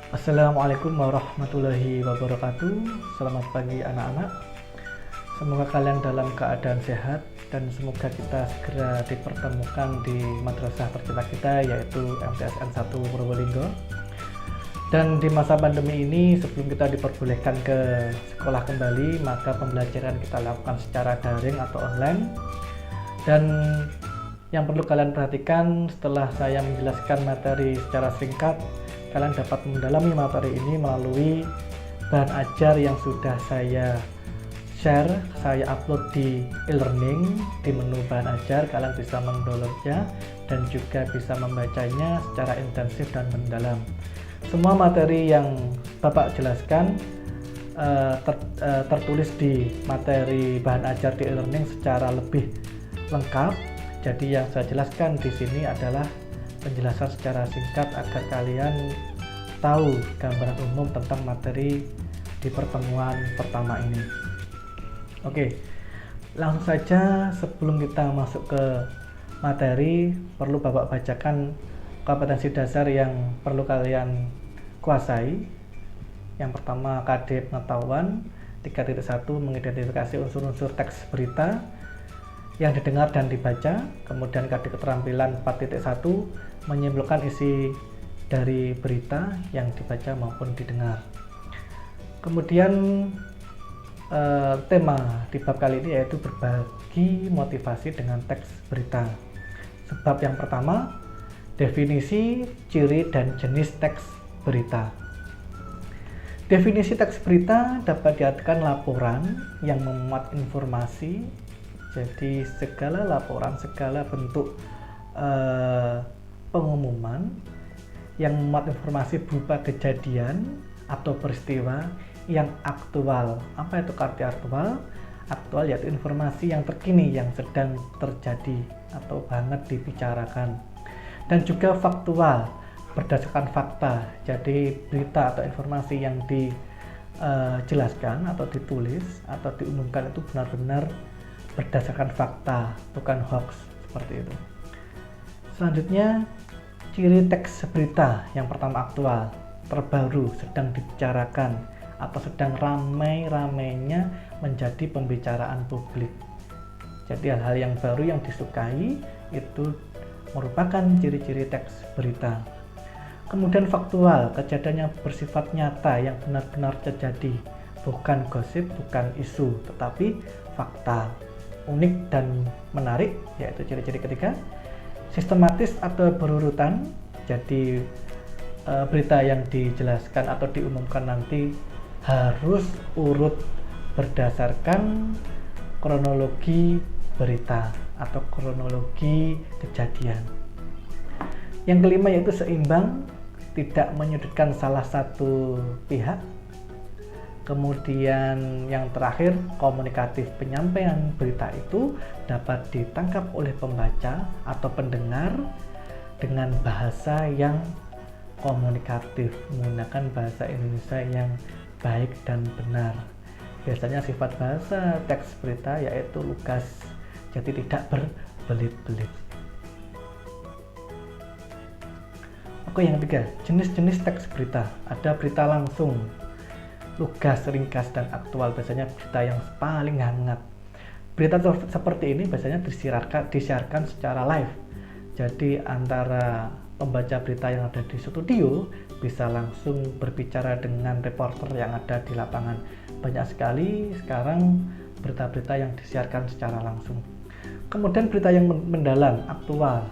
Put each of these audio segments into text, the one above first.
Assalamualaikum warahmatullahi wabarakatuh. Selamat pagi anak-anak. Semoga kalian dalam keadaan sehat dan semoga kita segera dipertemukan di madrasah tercinta kita yaitu MTSN 1 Purwolinggo. Dan di masa pandemi ini sebelum kita diperbolehkan ke sekolah kembali, maka pembelajaran kita lakukan secara daring atau online. Dan yang perlu kalian perhatikan setelah saya menjelaskan materi secara singkat, kalian dapat mendalami materi ini melalui bahan ajar yang sudah saya share, saya upload di e-learning. Di menu bahan ajar kalian bisa mendownloadnya dan juga bisa membacanya secara intensif dan mendalam. Semua materi yang Bapak jelaskan tertulis di materi bahan ajar di e-learning secara lebih lengkap. Jadi yang saya jelaskan di sini adalah penjelasan secara singkat agar kalian tahu gambaran umum tentang materi di pertemuan pertama ini. Oke, langsung saja sebelum kita masuk ke materi, perlu Bapak bacakan kompetensi dasar yang perlu kalian kuasai. Yang pertama, KD pengetahuan 3.1 mengidentifikasi unsur-unsur teks berita yang didengar dan dibaca. Kemudian KD keterampilan 4.1 menyimpulkan isi dari berita yang dibaca maupun didengar. Kemudian tema di bab kali ini yaitu berbagi motivasi dengan teks berita. Sebab yang pertama, definisi, ciri, dan jenis teks berita. Definisi teks berita dapat diartikan laporan yang memuat informasi. Jadi segala laporan, segala bentuk pengumuman yang memuat informasi berupa kejadian atau peristiwa yang aktual. Apa itu arti aktual? Aktual yaitu informasi yang terkini yang sedang terjadi atau banget dibicarakan. Dan juga faktual, berdasarkan fakta. Jadi berita atau informasi yang dijelaskan atau ditulis atau diumumkan itu benar-benar berdasarkan fakta, bukan hoax seperti itu. Selanjutnya, ciri teks berita. Yang pertama, aktual, terbaru, sedang dibicarakan atau sedang ramai-ramainya menjadi pembicaraan publik. Jadi hal-hal yang baru yang disukai itu merupakan ciri-ciri teks berita. Kemudian faktual, kejadian yang bersifat nyata yang benar-benar terjadi, bukan gosip, bukan isu, tetapi fakta. Unik dan menarik, yaitu ciri-ciri ketiga. Sistematis atau berurutan, jadi berita yang dijelaskan atau diumumkan nanti harus urut berdasarkan kronologi berita atau kronologi kejadian. Yang kelima yaitu seimbang, tidak menyudutkan salah satu pihak. Kemudian yang terakhir, komunikatif, penyampaian berita itu dapat ditangkap oleh pembaca atau pendengar dengan bahasa yang komunikatif, menggunakan bahasa Indonesia yang baik dan benar. Biasanya sifat bahasa teks berita yaitu lugas, jadi tidak berbelit-belit. Oke, yang ketiga, jenis-jenis teks berita. Ada berita langsung, lugas, ringkas, dan aktual, biasanya berita yang paling hangat. Berita seperti ini biasanya disiarkan secara live. Jadi antara pembaca berita yang ada di studio bisa langsung berbicara dengan reporter yang ada di lapangan. Banyak sekali sekarang berita-berita yang disiarkan secara langsung. Kemudian berita yang mendalam, aktual,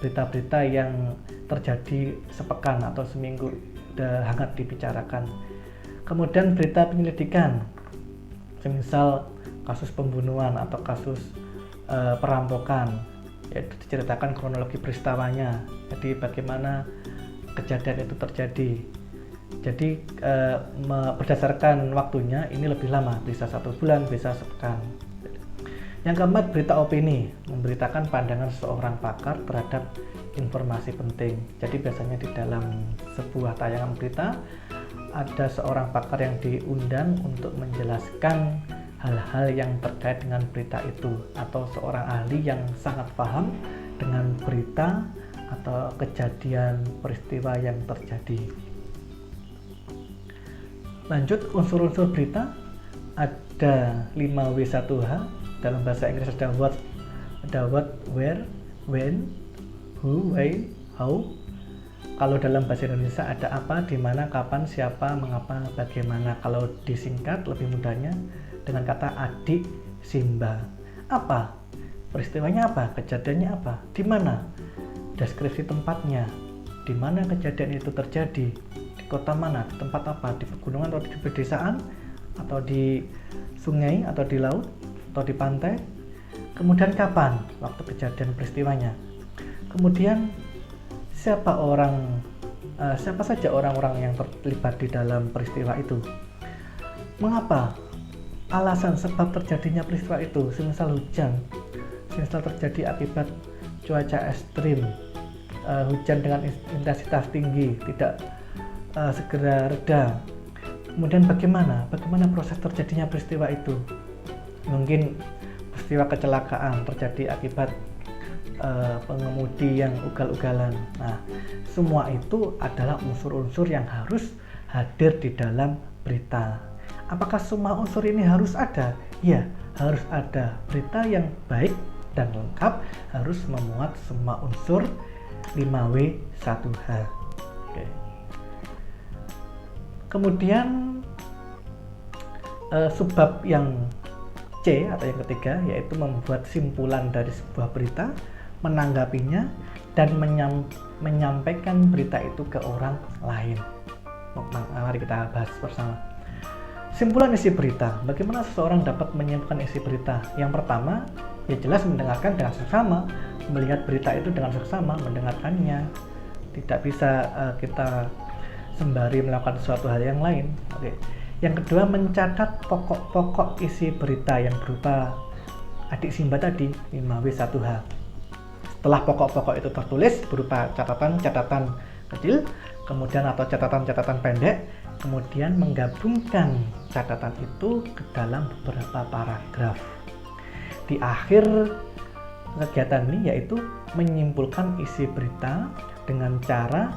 berita-berita yang terjadi sepekan atau seminggu sudah hangat dibicarakan. Kemudian berita penyelidikan, semisal kasus pembunuhan atau kasus perampokan, yaitu diceritakan kronologi peristiwanya, jadi bagaimana kejadian itu terjadi. Jadi berdasarkan waktunya ini lebih lama, bisa 1 bulan, bisa sepekan. Yang keempat, berita opini, memberitakan pandangan seorang pakar terhadap informasi penting. Jadi biasanya di dalam sebuah tayangan berita ada seorang pakar yang diundang untuk menjelaskan hal-hal yang terkait dengan berita itu, atau seorang ahli yang sangat paham dengan berita atau kejadian peristiwa yang terjadi. Lanjut, unsur-unsur berita ada 5W1H. Dalam bahasa Inggris ada what, where, when, who, why, how. Kalau dalam bahasa Indonesia ada apa, di mana, kapan, siapa, mengapa, bagaimana. Kalau disingkat lebih mudahnya dengan kata adik Simba. Apa? Peristiwanya apa? Kejadiannya apa? Di mana? Deskripsi tempatnya. Di mana kejadian itu terjadi? Di kota mana? Di tempat apa? Di pegunungan atau di pedesaan? Atau di sungai? Atau di laut? Atau di pantai? Kemudian kapan? Waktu kejadian peristiwanya. Kemudian siapa saja orang-orang yang terlibat di dalam peristiwa itu. Mengapa? Alasan sebab terjadinya peristiwa itu, semisal hujan, semisal terjadi akibat cuaca ekstrim, hujan dengan intensitas tinggi tidak segera reda. Kemudian bagaimana proses terjadinya peristiwa itu? Mungkin peristiwa kecelakaan terjadi akibat pengemudi yang ugal-ugalan. Nah, semua itu adalah unsur-unsur yang harus hadir di dalam berita. Apakah semua unsur ini harus ada? Ya, harus ada. Berita yang baik dan lengkap harus memuat semua unsur 5W1H. Oke. Kemudian subbab yang C atau yang ketiga yaitu membuat simpulan dari sebuah berita, menanggapinya, dan menyampaikan berita itu ke orang lain. Mari kita bahas bersama. Simpulan isi berita. Bagaimana seseorang dapat menyimpulkan isi berita? Yang pertama, ya jelas mendengarkan dengan seksama, melihat berita itu dengan seksama, mendengarkannya. Tidak bisa kita sembari melakukan suatu hal yang lain. Oke. Yang kedua, mencatat pokok-pokok isi berita yang berupa adik Simba tadi, 5W1H. Setelah pokok-pokok itu tertulis berupa catatan-catatan kecil, kemudian atau catatan-catatan pendek, kemudian menggabungkan catatan itu ke dalam beberapa paragraf. Di akhir kegiatan ini yaitu menyimpulkan isi berita dengan cara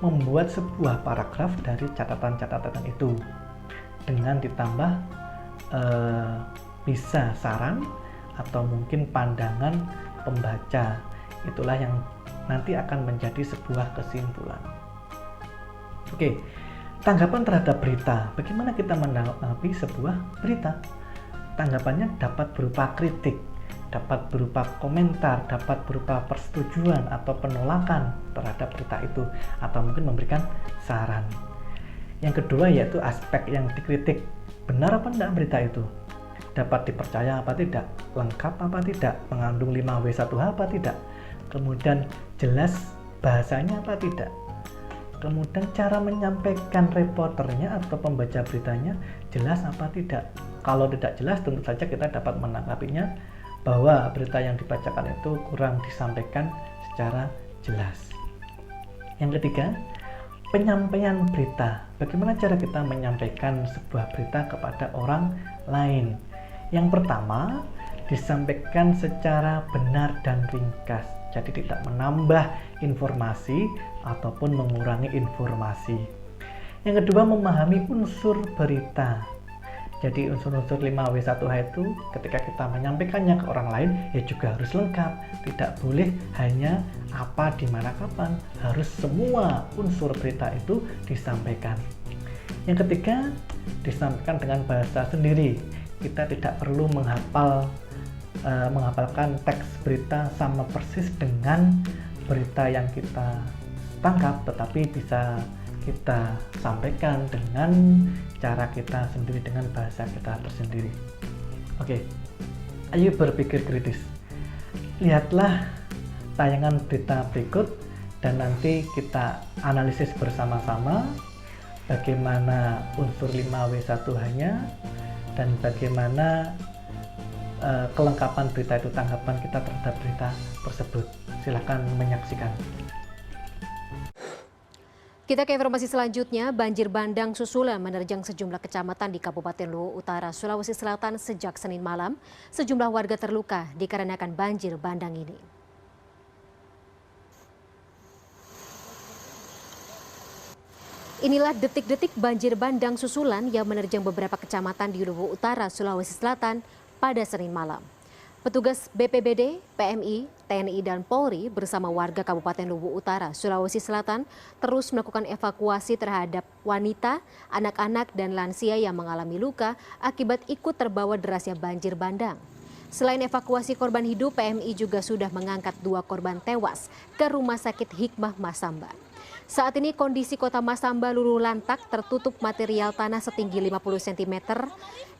membuat sebuah paragraf dari catatan-catatan itu dengan ditambah bisa saran atau mungkin pandangan pembaca. Itulah yang nanti akan menjadi sebuah kesimpulan. Oke, tanggapan terhadap berita. Bagaimana kita menanggapi sebuah berita? Tanggapannya dapat berupa kritik, dapat berupa komentar, dapat berupa persetujuan atau penolakan terhadap berita itu, atau mungkin memberikan saran. Yang kedua yaitu aspek yang dikritik. Benar apa tidak berita itu? Dapat dipercaya apa tidak? Lengkap apa tidak? Mengandung 5W1H apa tidak? Kemudian jelas bahasanya apa tidak? Kemudian cara menyampaikan reporternya atau pembaca beritanya jelas apa tidak? Kalau tidak jelas tentu saja kita dapat menanggapinya bahwa berita yang dibacakan itu kurang disampaikan secara jelas. Yang ketiga, penyampaian berita. Bagaimana cara kita menyampaikan sebuah berita kepada orang lain? Yang pertama, disampaikan secara benar dan ringkas. Jadi tidak menambah informasi ataupun mengurangi informasi. Yang kedua, memahami unsur berita. Jadi unsur-unsur 5W1H itu ketika kita menyampaikannya ke orang lain ya juga harus lengkap. Tidak boleh hanya apa, di mana, kapan. Harus semua unsur berita itu disampaikan. Yang ketiga, disampaikan dengan bahasa sendiri. Kita tidak perlu menghafalkan teks berita sama persis dengan berita yang kita tangkap, tetapi bisa kita sampaikan dengan cara kita sendiri, dengan bahasa kita tersendiri. Oke, ayo berpikir kritis. Lihatlah tayangan berita berikut dan nanti kita analisis bersama-sama bagaimana unsur 5W1H-nya dan bagaimana kelengkapan berita itu, tanggapan kita terhadap berita tersebut. Silakan menyaksikan. Kita ke informasi selanjutnya. Banjir bandang susulan menerjang sejumlah kecamatan di Kabupaten Luwu Utara, Sulawesi Selatan sejak Senin malam. Sejumlah warga terluka dikarenakan banjir bandang ini. Inilah detik-detik banjir bandang susulan yang menerjang beberapa kecamatan di Luwu Utara, Sulawesi Selatan pada Senin malam. Petugas BPBD, PMI, TNI, dan Polri bersama warga Kabupaten Luwu Utara, Sulawesi Selatan terus melakukan evakuasi terhadap wanita, anak-anak, dan lansia yang mengalami luka akibat ikut terbawa derasnya banjir bandang. Selain evakuasi korban hidup, PMI juga sudah mengangkat 2 korban tewas ke Rumah Sakit Hikmah Masamba. Saat ini kondisi kota Masamba luluh lantak, tertutup material tanah setinggi 50 cm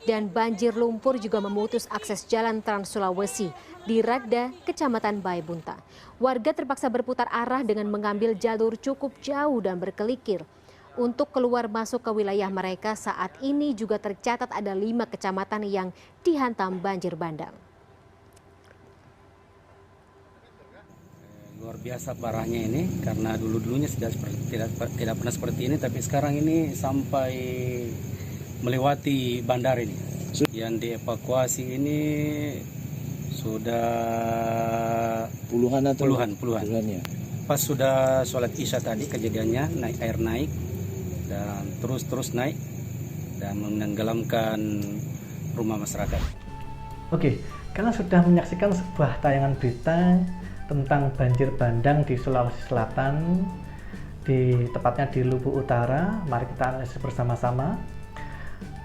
dan banjir lumpur juga memutus akses jalan Trans Sulawesi di Ragda, Kecamatan Baebunta. Warga terpaksa berputar arah dengan mengambil jalur cukup jauh dan berkelikir untuk keluar masuk ke wilayah mereka. Saat ini juga tercatat ada 5 kecamatan yang dihantam banjir bandang. Luar biasa parahnya ini, karena dulunya tidak pernah seperti ini, tapi sekarang ini sampai melewati bandar ini. Yang dievakuasi ini sudah puluhan ya. Pas sudah sholat isya tadi kejadiannya, air naik dan terus naik dan menenggelamkan rumah masyarakat. Oke, kalian sudah menyaksikan sebuah tayangan berita tentang banjir bandang di Sulawesi Selatan, tepatnya di Luwu Utara. Mari kita analisis bersama-sama.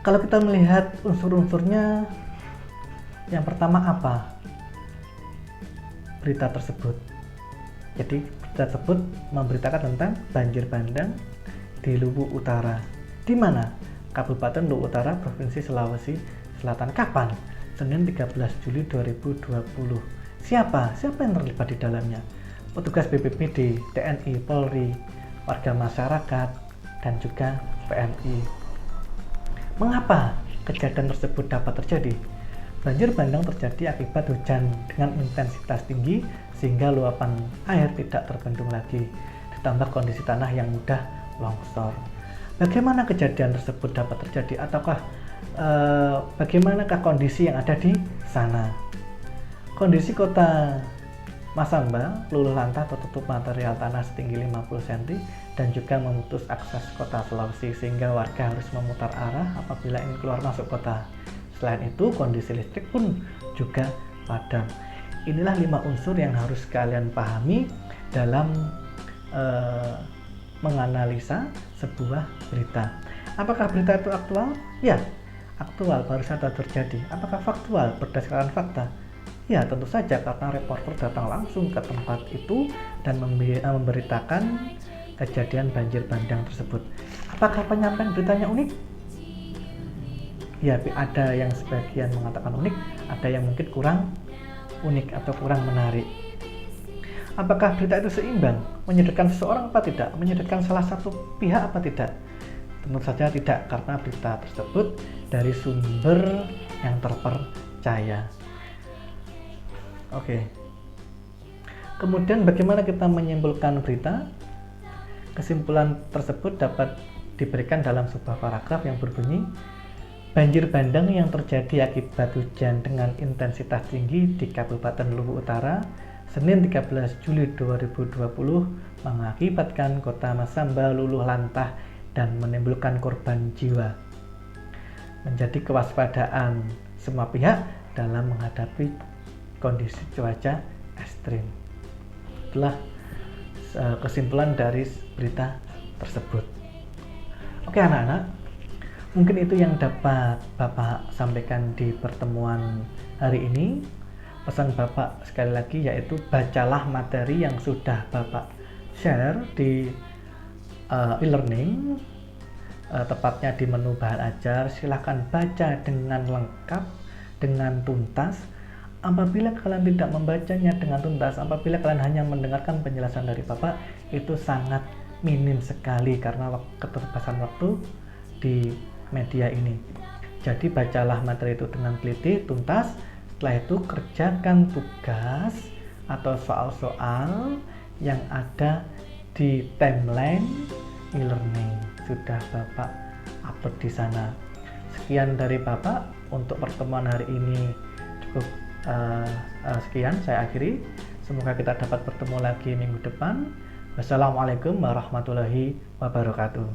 Kalau kita melihat unsur-unsurnya, yang pertama apa? Berita tersebut. Jadi berita tersebut memberitakan tentang banjir bandang di Luwu Utara. Di mana? Kabupaten Luwu Utara, Provinsi Sulawesi Selatan. Kapan? Senin 13 Juli 2020. Siapa yang terlibat di dalamnya? Petugas BPBD, TNI, Polri, warga masyarakat, dan juga PMI. Mengapa kejadian tersebut dapat terjadi? Banjir bandang terjadi akibat hujan dengan intensitas tinggi sehingga luapan air tidak terbendung lagi, ditambah kondisi tanah yang mudah longsor. Bagaimana kejadian tersebut dapat terjadi, ataukah bagaimanakah kondisi yang ada di sana? Kondisi kota Masamba luluh lantak, tertutup material tanah setinggi 50 cm dan juga memutus akses kota Sulawesi sehingga warga harus memutar arah apabila ingin keluar masuk kota. Selain itu, kondisi listrik pun juga padam. Inilah 5 unsur yang harus kalian pahami dalam menganalisa sebuah berita. Apakah berita itu aktual? Ya, aktual, baru saja terjadi. Apakah faktual berdasarkan fakta? Ya, tentu saja, karena reporter datang langsung ke tempat itu dan memberitakan kejadian banjir bandang tersebut. Apakah penyampaian beritanya unik? Ya, ada yang sebagian mengatakan unik, ada yang mungkin kurang unik atau kurang menarik. Apakah berita itu seimbang? Menyudutkan seseorang apa tidak? Menyudutkan salah satu pihak apa tidak? Tentu saja tidak, karena berita tersebut dari sumber yang terpercaya. Oke. Kemudian bagaimana kita menyimpulkan berita? Kesimpulan tersebut dapat diberikan dalam sebuah paragraf yang berbunyi, banjir bandang yang terjadi akibat hujan dengan intensitas tinggi di Kabupaten Luwu Utara Senin 13 Juli 2020 mengakibatkan kota Masamba luluh lantah dan menimbulkan korban jiwa. Menjadi kewaspadaan semua pihak dalam menghadapi kondisi cuaca ekstrim. Itulah kesimpulan dari berita tersebut. Oke anak-anak, mungkin itu yang dapat Bapak sampaikan di pertemuan hari ini. Pesan Bapak sekali lagi yaitu bacalah materi yang sudah Bapak share di e-learning, tepatnya di menu bahan ajar. Silahkan baca dengan lengkap, dengan tuntas. Apabila kalian tidak membacanya dengan tuntas, apabila kalian hanya mendengarkan penjelasan dari Bapak, itu sangat minim sekali karena keterbatasan waktu di media ini. Jadi bacalah materi itu dengan teliti, tuntas. Setelah itu kerjakan tugas atau soal-soal yang ada di timeline e-learning. Sudah Bapak upload di sana. Sekian dari Bapak untuk pertemuan hari ini. Cukup sekian, saya akhiri. Semoga kita dapat bertemu lagi minggu depan. Wassalamualaikum warahmatullahi wabarakatuh.